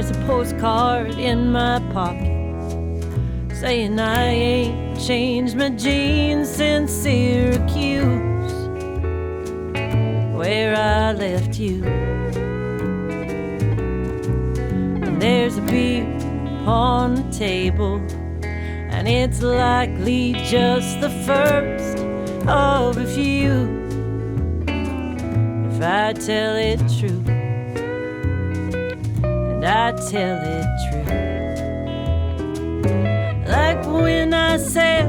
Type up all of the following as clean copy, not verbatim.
there's a postcard in my pocket saying I ain't changed my jeans since Syracuse, where I left you. And there's a beer on the table, and it's likely just the first of a few. If I tell it true, and I tell it true, like when I said,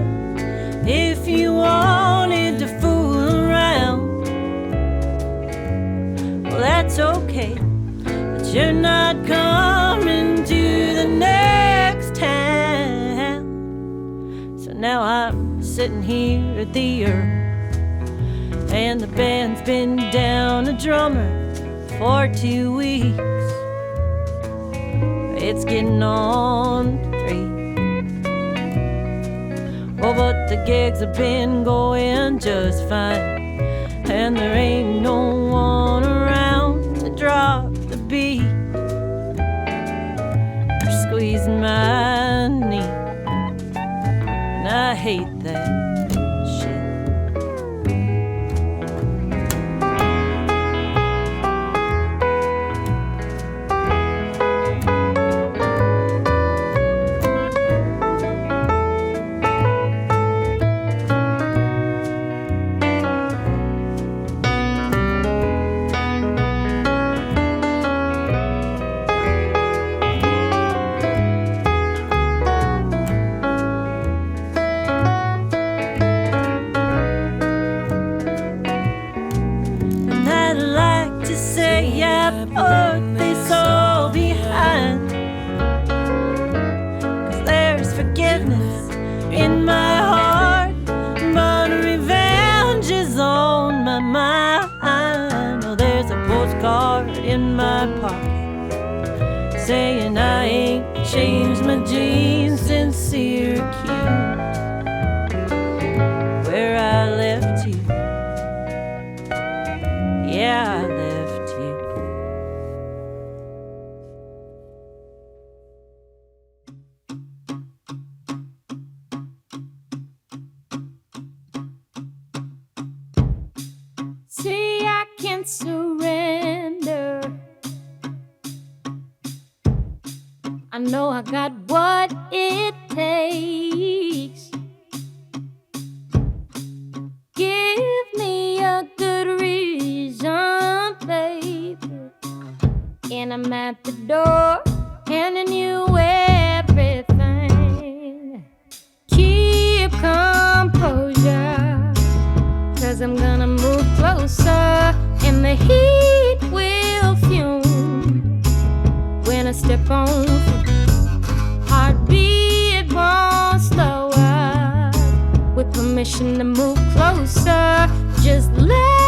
if you wanted to fool around, well, that's okay, but you're not coming to the next town. So now I'm sitting here at the Earl, and the band's been down a drummer for 2 weeks. It's getting on 3. Oh, but the gigs have been going just fine, and there ain't no one around to drop the beat. You're squeezing my knee, and I hate that shit. Put this all behind, 'cause there's forgiveness in my heart, but revenge is on my mind. Oh, there's a postcard in my pocket saying I ain't changed my jeans since Syracuse, where I left you. Yeah, I left you. See, I can't surrender. I know I got what it takes. Give me a good reason, baby, and I'm at the door handing you everything. Keep composure, 'cause I'm gonna move closer, and the heat will fume when I step on foot. Heartbeat won't slow up, with permission to move closer. Just let